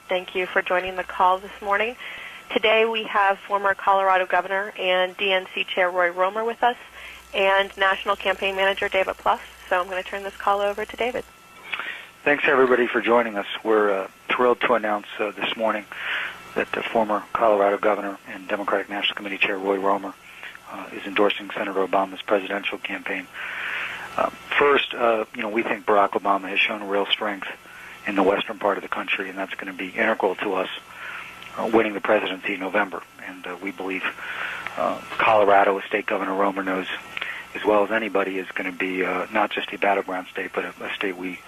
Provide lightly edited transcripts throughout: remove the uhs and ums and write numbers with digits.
Thank you for joining the call this morning. Today we have former Colorado Governor and DNC Chair Roy Romer with us and National Campaign Manager David Plouffe. So I'm going to turn this call over to David. Thanks, everybody, for joining us. We're thrilled to announce this morning that the former Colorado Governor and Democratic National Committee Chair Roy Romer is endorsing Senator Obama's presidential campaign. First, we think Barack Obama has shown real strength in the western part of the country, and that's going to be integral to us winning the presidency in November. And we believe Colorado, as State Governor Romer knows as well as anybody, is going to be not just a battleground state, but a state we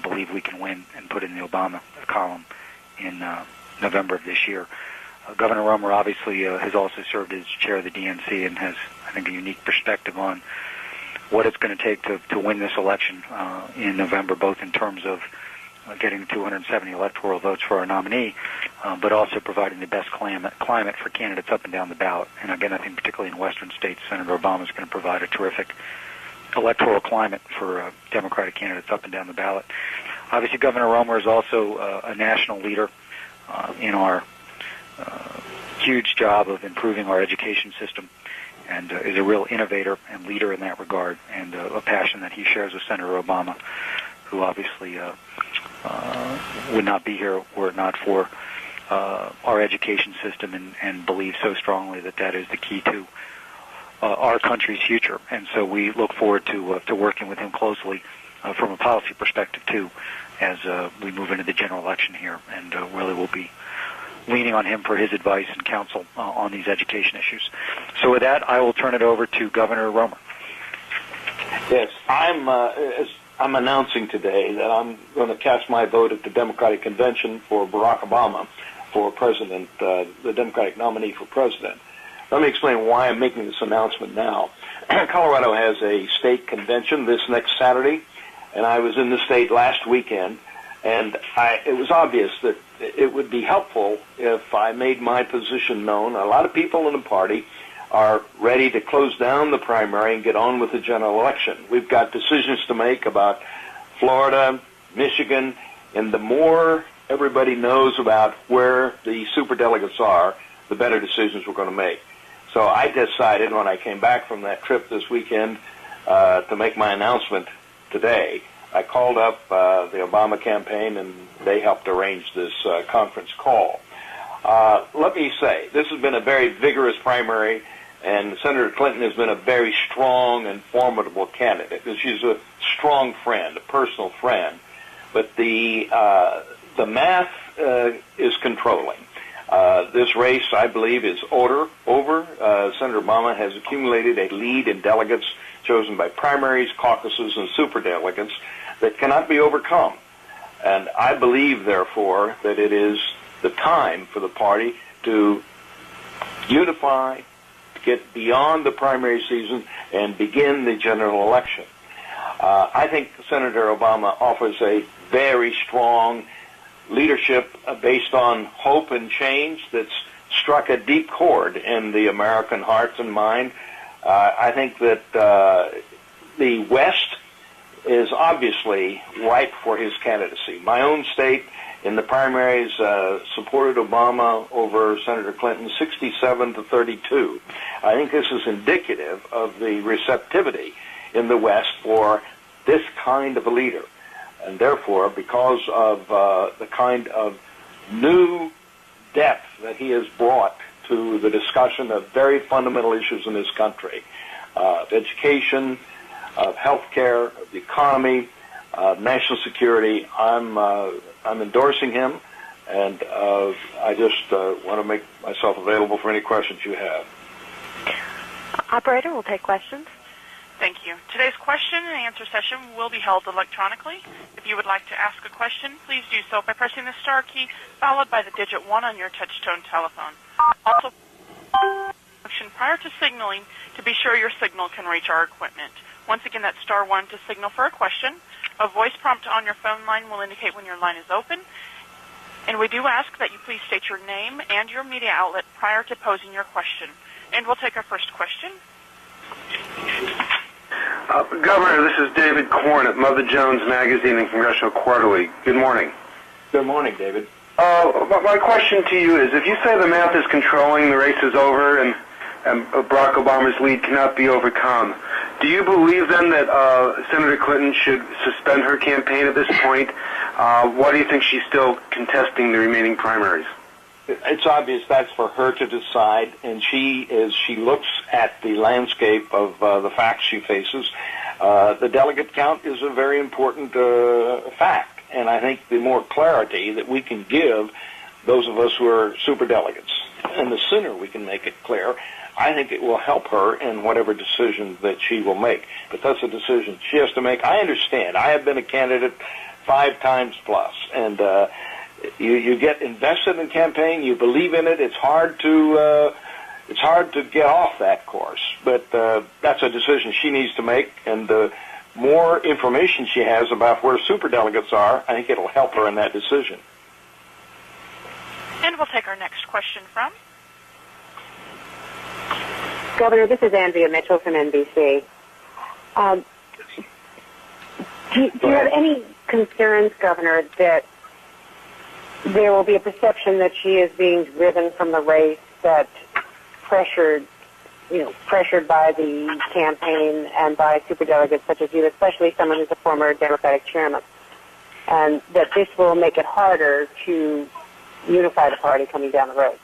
believe we can win and put in the Obama column in November of this year. Governor Romer obviously has also served as chair of the DNC and has, I think, a unique perspective on what it's going to take to win this election in November, both in terms of getting 270 electoral votes for our nominee, but also providing the best climate for candidates up and down the ballot. And again, I think particularly in western states, Senator Obama is going to provide a terrific electoral climate for Democratic candidates up and down the ballot. Obviously, Governor Romer is also a national leader in our huge job of improving our education system, and is a real innovator and leader in that regard, and a passion that he shares with Senator Obama, who obviously would not be here were it not for our education system, and believes so strongly that that is the key to our country's future. And so we look forward to working with him closely from a policy perspective, too, as we move into the general election here, and really will be leaning on him for his advice and counsel on these education issues. So with that, I will turn it over to Governor Romer. Yes, I'm announcing today that I'm going to cast my vote at the Democratic Convention for Barack Obama for president, the Democratic nominee for president. Let me explain why I'm making this announcement now. Colorado has a state convention this next Saturday, and I was in the state last weekend, and it was obvious that it would be helpful if I made my position known. A lot of people in the party are ready to close down the primary and get on with the general election. We've got decisions to make about Florida, Michigan, and the more everybody knows about where the superdelegates are, the better decisions we're going to make. So I decided when I came back from that trip this weekend to make my announcement today. I called up the Obama campaign, and they helped arrange this conference call. Let me say, this has been a very vigorous primary, and Senator Clinton has been a very strong and formidable candidate. She's a strong friend, a personal friend, but the math is controlling. This race, I believe, is over. Senator Obama has accumulated a lead in delegates chosen by primaries, caucuses, and superdelegates that cannot be overcome. And I believe, therefore, that it is the time for the party to unify, to get beyond the primary season, and begin the general election. I think Senator Obama offers a very strong leadership based on hope and change that's struck a deep chord in the American hearts and mind. I think that the West is obviously ripe for his candidacy. My own state in the primaries supported Obama over Senator Clinton 67-32. I think this is indicative of the receptivity in the West for this kind of a leader. And therefore, because of the kind of new depth that he has brought to the discussion of very fundamental issues in this country, of education, of health care, of the economy, of national security, I'm endorsing him, and I just want to make myself available for any questions you have. Operator, we'll take questions. Thank you. Today's question and answer session will be held electronically. If you would like to ask a question, please do so by pressing the star key followed by the digit 1 on your touch-tone telephone. Also, function prior to signaling to be sure your signal can reach our equipment. Once again, that's star 1 to signal for a question. A voice prompt on your phone line will indicate when your line is open. And we do ask that you please state your name and your media outlet prior to posing your question. And we'll take our first question. Governor, this is David Korn at Mother Jones Magazine and Congressional Quarterly. Good morning. Good morning, David. My question to you is, if you say the math is controlling, the race is over, and Barack Obama's lead cannot be overcome, do you believe then that Senator Clinton should suspend her campaign at this point? Why do you think she's still contesting the remaining primaries? It's obvious that's for her to decide, and she looks at the landscape of the facts she faces. The delegate count is a very important fact, and I think the more clarity that we can give those of us who are superdelegates, and the sooner we can make it clear, I think it will help her in whatever decision that she will make. But that's a decision she has to make. I understand. I have been a candidate 5 times plus, and you get invested in campaign. You believe in it. It's hard to get off that course. But that's a decision she needs to make, and the more information she has about where superdelegates are, I think it'll help her in that decision. And we'll take our next question from Governor, this is Andrea Mitchell from NBC. Do you have any concerns, Governor, that there will be a perception that she is being driven from the race, that pressured by the campaign and by superdelegates such as you, especially someone who's a former Democratic chairman, and that this will make it harder to unify the party coming down the road?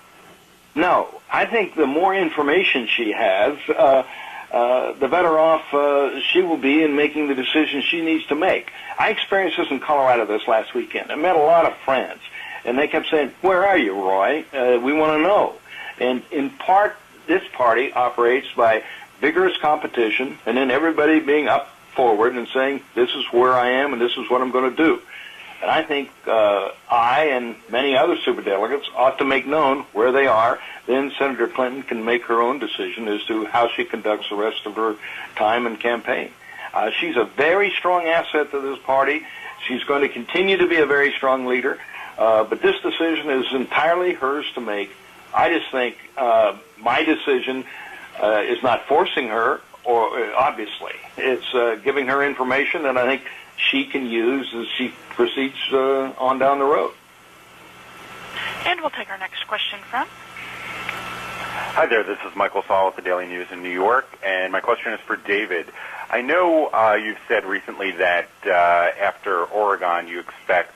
No, I think the more information she has, the better off she will be in making the decisions she needs to make. I experienced this in Colorado this last weekend. I met a lot of friends, and they kept saying, "Where are you, Roy? We want to know." And in part, this party operates by vigorous competition, and then everybody being up forward and saying, "This is where I am, and this is what I'm going to do." And I think I and many other superdelegates ought to make known where they are. Then Senator Clinton can make her own decision as to how she conducts the rest of her time and campaign. She's a very strong asset to this party. She's going to continue to be a very strong leader. But this decision is entirely hers to make. I just think my decision is not forcing her, or obviously. It's giving her information, and I think she can use as she proceeds on down the road. And we'll take our next question from. Hi there, this is Michael Saul with the Daily News in New York, and my question is for David. I know you've said recently that after Oregon you expect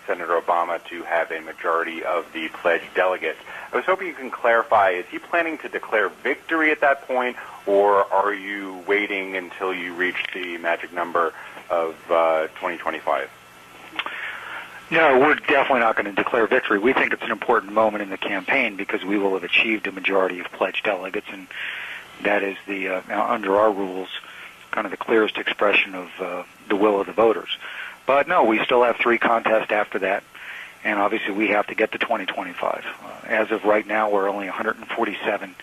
Senator Obama to have a majority of the pledged delegates. I was hoping you can clarify, is he planning to declare victory at that point, or are you waiting until you reach the magic number of 2025? No, we're definitely not going to declare victory. We think it's an important moment in the campaign because we will have achieved a majority of pledged delegates, and that is under our rules, kind of the clearest expression of the will of the voters. But no, we still have 3 contests after that, and obviously we have to get to 2025. As of right now, we're only 147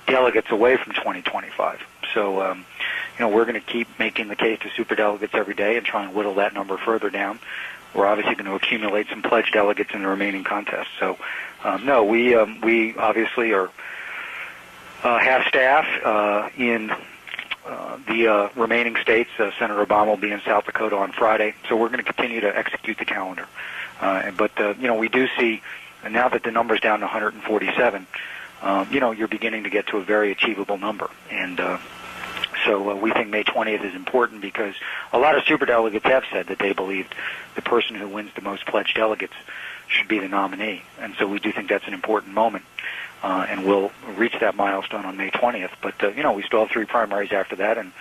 delegates away from 2025. So, we're going to keep making the case to superdelegates every day and try and whittle that number further down. We're obviously going to accumulate some pledged delegates in the remaining contests. So, no, we obviously are have staff in the remaining states. Senator Obama will be in South Dakota on Friday, so we're going to continue to execute the calendar. But we do see, now that the number's down to 147, you're beginning to get to a very achievable number. And so we think May 20th is important because a lot of superdelegates have said that they believed the person who wins the most pledged delegates should be the nominee. And so we do think that's an important moment. And we'll reach that milestone on May 20th. But, we still have 3 primaries after that, and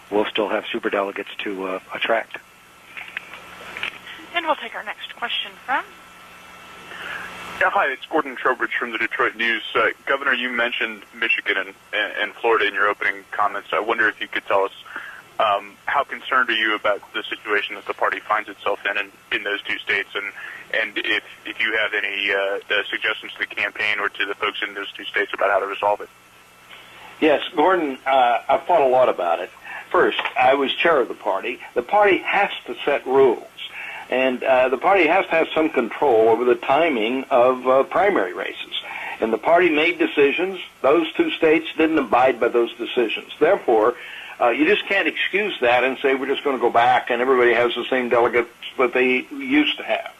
we'll still have superdelegates to attract. And we'll take our next question from. Yeah, hi, it's Gordon Trowbridge from the Detroit News. Governor, you mentioned Michigan and Florida in your opening comments. I wonder if you could tell us how concerned are you about the situation that the party finds itself in those 2 states, and if you have any suggestions to the campaign or to the folks in those 2 states about how to resolve it. Yes, Gordon, I've thought a lot about it. First, I was chair of the party. The party has to set rules. And the party has to have some control over the timing of primary races. And the party made decisions. Those 2 states didn't abide by those decisions. Therefore, you just can't excuse that and say we're just going to go back and everybody has the same delegates that they used to have.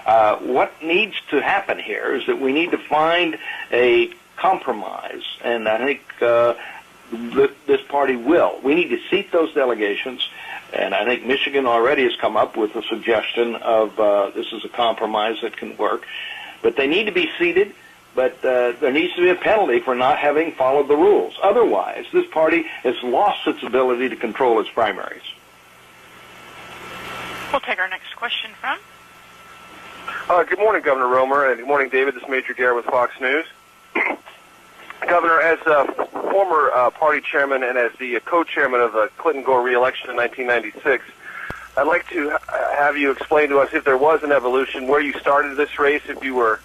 What needs to happen here is that we need to find a compromise, and I think this party will. We need to seat those delegations, and I think Michigan already has come up with a suggestion of this is a compromise that can work. But they need to be seated, but there needs to be a penalty for not having followed the rules. Otherwise, this party has lost its ability to control its primaries. We'll take our next question from. Good morning, Governor Romer, and good morning, David. This is Major Dare with Fox News. Governor, as a former party chairman and as the co-chairman of the Clinton-Gore re-election in 1996, I'd like to have you explain to us if there was an evolution, where you started this race, if you were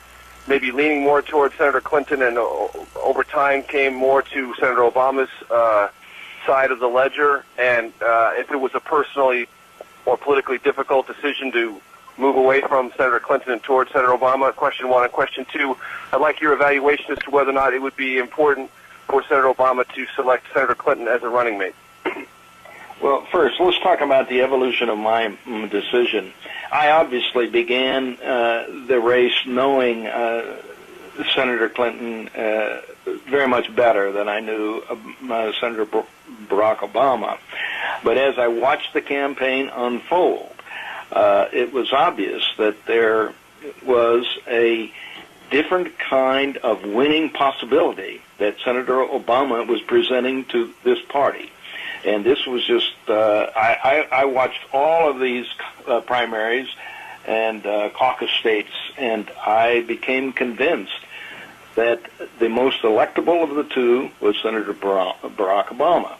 maybe leaning more towards Senator Clinton and over time came more to Senator Obama's side of the ledger, and if it was a personally or politically difficult decision to move away from Senator Clinton and towards Senator Obama. Question one. And question two, I'd like your evaluation as to whether or not it would be important for Senator Obama to select Senator Clinton as a running mate. Well, first, let's talk about the evolution of my decision. I obviously began the race knowing Senator Clinton very much better than I knew Senator Barack Obama. But as I watched the campaign unfold, it was obvious that there was a different kind of winning possibility that Senator Obama was presenting to this party. And this was just, I watched all of these primaries and caucus states, and I became convinced that the most electable of the two was Senator Barack Obama.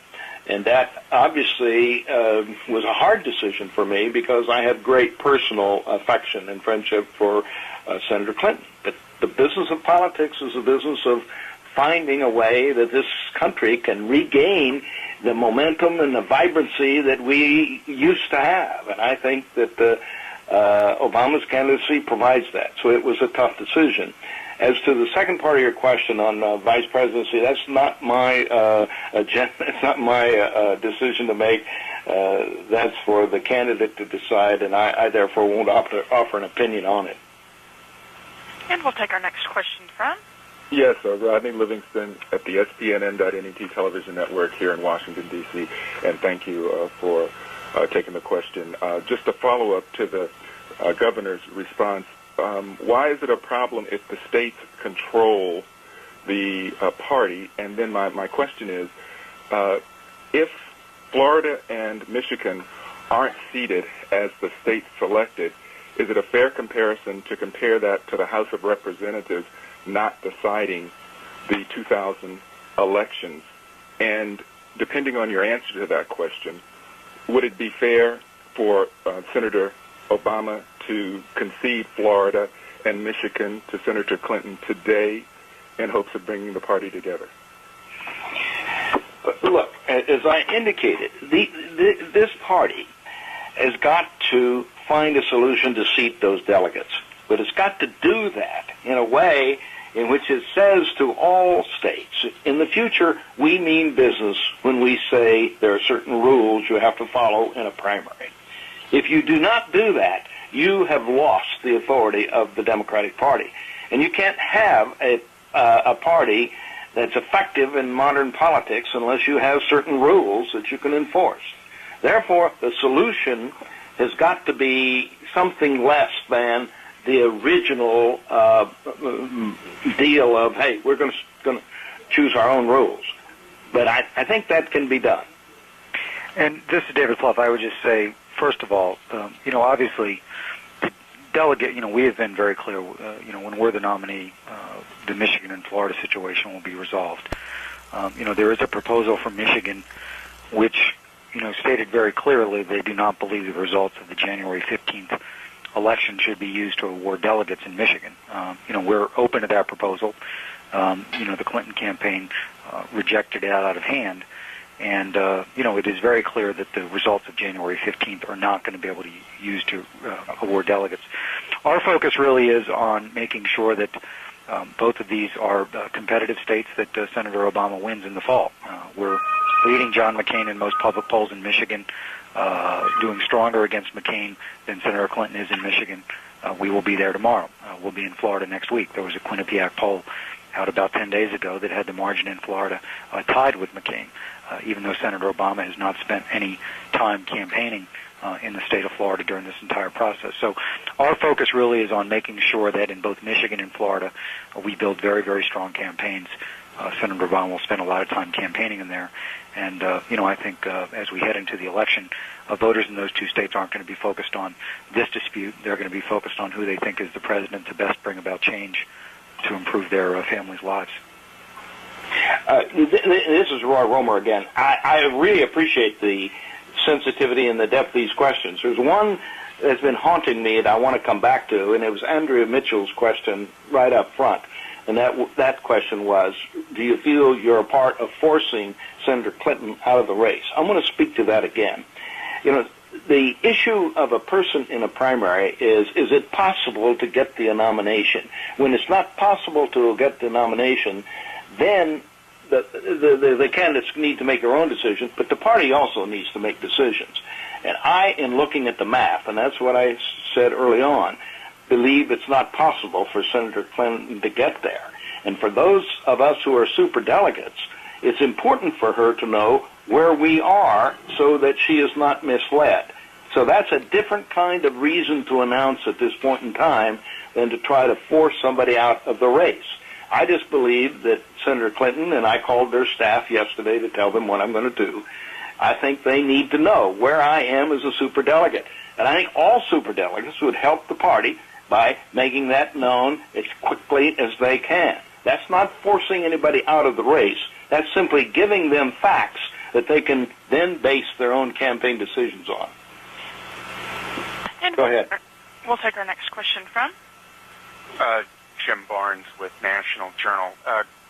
And that obviously was a hard decision for me because I have great personal affection and friendship for Senator Clinton. But the business of politics is a business of finding a way that this country can regain the momentum and the vibrancy that we used to have. And I think that Obama's candidacy provides that. So it was a tough decision. As to the second part of your question on vice presidency, that's not my agenda. It's not my decision to make. That's for the candidate to decide, and I therefore won't offer an opinion on it. And we'll take our next question from. Yes, Rodney Livingston at the SPNN.NET television network here in Washington, D.C., and thank you for taking the question. Just a follow-up to the governor's response. Why is it a problem if the states control the party? And then my question is, if Florida and Michigan aren't seated as the states selected, is it a fair comparison to compare that to the House of Representatives not deciding the 2000 elections? And depending on your answer to that question, would it be fair for Senator Obama to concede Florida and Michigan to Senator Clinton today in hopes of bringing the party together? Look, as I indicated, this party has got to find a solution to seat those delegates. But it's got to do that in a way in which it says to all states, in the future, we mean business when we say there are certain rules you have to follow in a primary. If you do not do that, you have lost the authority of the Democratic Party. And you can't have a party that's effective in modern politics unless you have certain rules that you can enforce. Therefore, the solution has got to be something less than the original deal of, hey, we're going to choose our own rules. But I think that can be done. And this is David Plouffe. I would just say, first of all, obviously, the delegate, we have been very clear, when we're the nominee, the Michigan and Florida situation will be resolved. There is a proposal from Michigan which, stated very clearly they do not believe the results of the January 15th election should be used to award delegates in Michigan. We're open to that proposal. The Clinton campaign rejected it out of hand. And, it is very clear that the results of January 15th are not going to be able to be used to award delegates. Our focus really is on making sure that both of these are competitive states that Senator Obama wins in the fall. We're leading John McCain in most public polls in Michigan, doing stronger against McCain than Senator Clinton is in Michigan. we will be there tomorrow. We'll be in Florida next week. There was a Quinnipiac poll out about 10 days ago that had the margin in Florida tied with McCain, even though Senator Obama has not spent any time campaigning in the state of Florida during this entire process. So our focus really is on making sure that in both Michigan and Florida, we build very, very strong campaigns. Senator Obama will spend a lot of time campaigning in there. And, I think as we head into the election, voters in those two states aren't going to be focused on this dispute. They're going to be focused on who they think is the president to best bring about change to improve their families' lives. This is Roy Romer again. I really appreciate the sensitivity and the depth of these questions. There's one that's been haunting me that I want to come back to, and it was Andrea Mitchell's question right up front. And that question was, do you feel you're a part of forcing Senator Clinton out of the race? I'm going to speak to that again. The issue of a person in a primary is it possible to get the nomination? When it's not possible to get the nomination, then the candidates need to make their own decisions, but the party also needs to make decisions. And I, in looking at the math, and that's what I said early on, believe it's not possible for Senator Clinton to get there. And for those of us who are superdelegates, it's important for her to know where we are so that she is not misled. So that's a different kind of reason to announce at this point in time than to try to force somebody out of the race. I just believe that Senator Clinton, and I called their staff yesterday to tell them what I'm going to do, I think they need to know where I am as a superdelegate. And I think all superdelegates would help the party by making that known as quickly as they can. That's not forcing anybody out of the race. That's simply giving them facts that they can then base their own campaign decisions on. And go ahead. We'll take our next question from Jim Barnes with National Journal.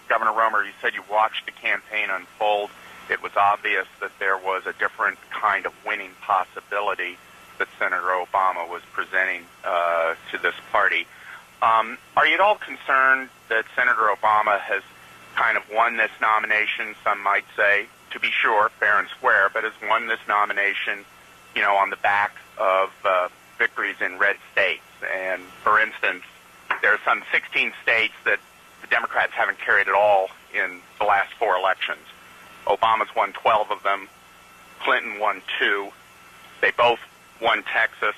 Governor Romer, you said you watched the campaign unfold. It was obvious that there was a different kind of winning possibility that Senator Obama was presenting to this party. Are you at all concerned that Senator Obama has kind of won this nomination, some might say, to be sure, fair and square, but has won this nomination, on the back of victories in red states? And, for instance, there are some 16 states that the Democrats haven't carried at all in the last 4 elections. Obama's won 12 of them. Clinton won 2. They both won Texas,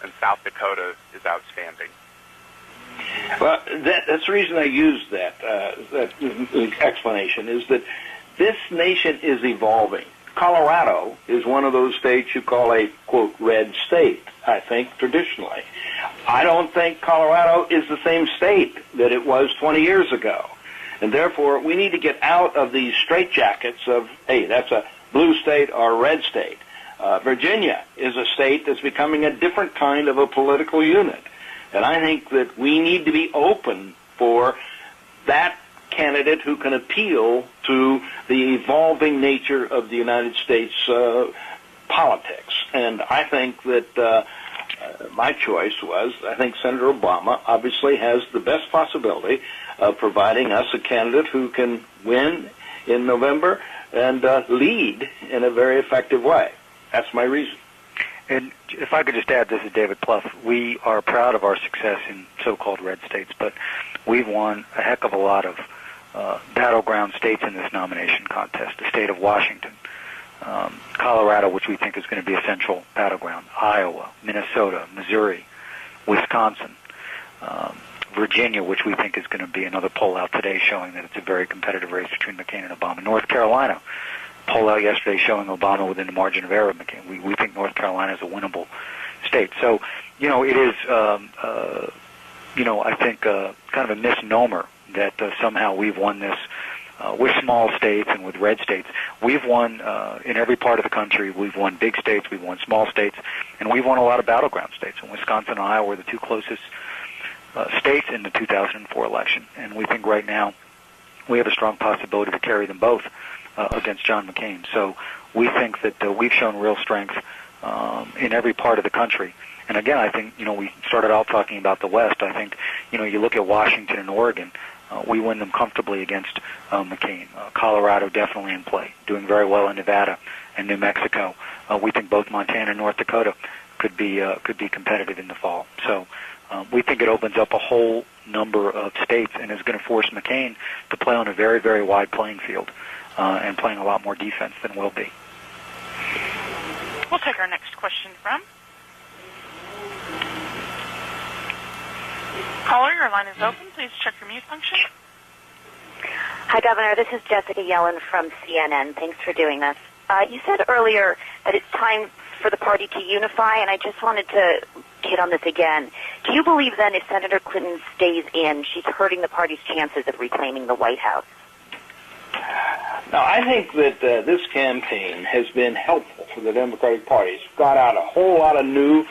and South Dakota is outstanding. Well, that's the reason I used that explanation, is that this nation is evolving. Colorado is one of those states you call a, quote, red state, I think, traditionally. I don't think Colorado is the same state that it was 20 years ago. And therefore, we need to get out of these straitjackets of, hey, that's a blue state or a red state. Virginia is a state that's becoming a different kind of a political unit. And I think that we need to be open for that candidate who can appeal to the evolving nature of the United States politics. And I think that my choice was, I think Senator Obama obviously has the best possibility of providing us a candidate who can win in November and lead in a very effective way. That's my reason. And if I could just add, this is David Plouffe. We are proud of our success in so-called red states, but we've won a heck of a lot of battleground states in this nomination contest. The state of Washington, Colorado, which we think is going to be a central battleground, Iowa, Minnesota, Missouri, Wisconsin, Virginia, which we think is going to be another poll out today showing that it's a very competitive race between McCain and Obama. North Carolina, poll out yesterday showing Obama within the margin of error of McCain. We think North Carolina is a winnable state. So, it is, I think kind of a misnomer that somehow we've won this with small states and with red states. We've won in every part of the country. We've won big states, we've won small states, and we've won a lot of battleground states. And Wisconsin and Iowa were the two closest states in the 2004 election. And we think right now we have a strong possibility to carry them both against John McCain. So we think that we've shown real strength in every part of the country. And again, I think, we started out talking about the West. I think, you look at Washington and Oregon, we win them comfortably against McCain. Colorado definitely in play, doing very well in Nevada and New Mexico. We think both Montana and North Dakota could be competitive in the fall. So we think it opens up a whole number of states and is going to force McCain to play on a very, very wide playing field and playing a lot more defense than will be. We'll take our next question from caller. Your line is open. Please check your mute function. Hi, Governor. This is Jessica Yellen from CNN. Thanks for doing this. You said earlier that it's time for the party to unify, and I just wanted to hit on this again. Do you believe then if Senator Clinton stays in, she's hurting the party's chances of reclaiming the White House? Now, I think that this campaign has been helpful for the Democratic Party. It's got out a whole lot of new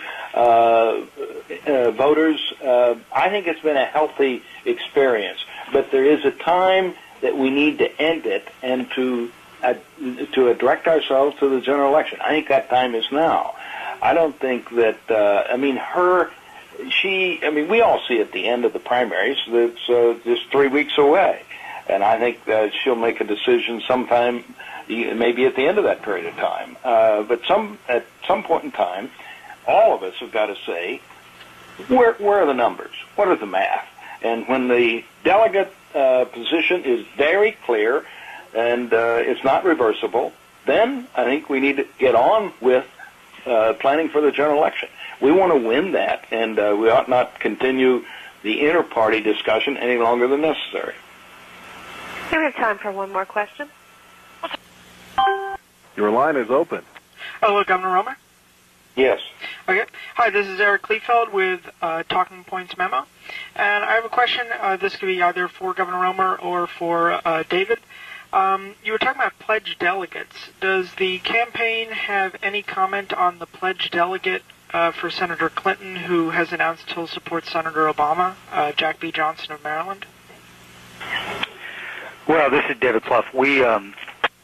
voters. I think it's been a healthy experience. But there is a time that we need to end it and to direct ourselves to the general election. I think that time is now. I don't think that, we all see at the end of the primaries that it's just 3 weeks away. And I think that she'll make a decision sometime, maybe at the end of that period of time. But at some point in time, all of us have got to say, where are the numbers? What are the math? And when the delegate position is very clear and it's not reversible, then I think we need to get on with planning for the general election. We want to win that, and we ought not continue the inter-party discussion any longer than necessary. We have time for one more question. Your line is open. Hello, Governor Romer. Yes. Okay. Hi, this is Eric Kleefeld with Talking Points Memo. And I have a question. This could be either for Governor Romer or for David. You were talking about pledged delegates. Does the campaign have any comment on the pledged delegate for Senator Clinton, who has announced he'll support Senator Obama, Jack B. Johnson of Maryland? Well, this is David Plouffe.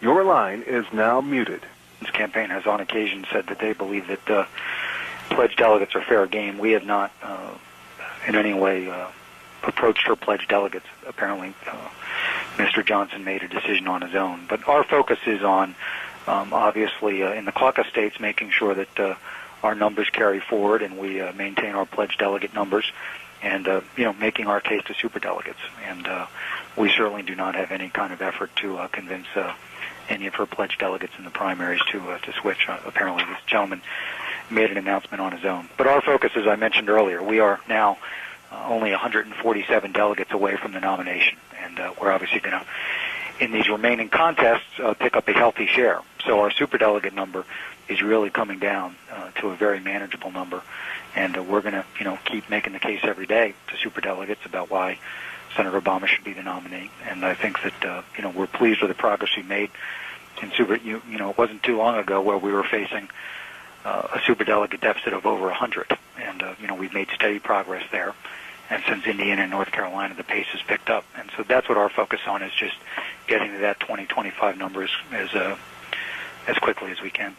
Your line is now muted. This campaign has on occasion said that they believe that pledged delegates are fair game. We have not in any way approached her pledged delegates. Apparently, Mr. Johnson made a decision on his own. But our focus is on, obviously, in the caucus states, making sure that our numbers carry forward and we maintain our pledged delegate numbers and, making our case to superdelegates. And we certainly do not have any kind of effort to convince any of her pledged delegates in the primaries to switch. Apparently, this gentleman made an announcement on his own. But our focus, as I mentioned earlier, we are now only 147 delegates away from the nomination, and we're obviously going to, in these remaining contests, pick up a healthy share. So our superdelegate number is really coming down to a very manageable number, and we're going to, keep making the case every day to superdelegates about why Senator Obama should be the nominee. And I think that, we're pleased with the progress we made in it wasn't too long ago where we were facing a superdelegate deficit of over 100, and we've made steady progress there. And since Indiana and North Carolina, the pace has picked up, and so that's what our focus on is, just getting to that 2025 numbers as quickly as we can.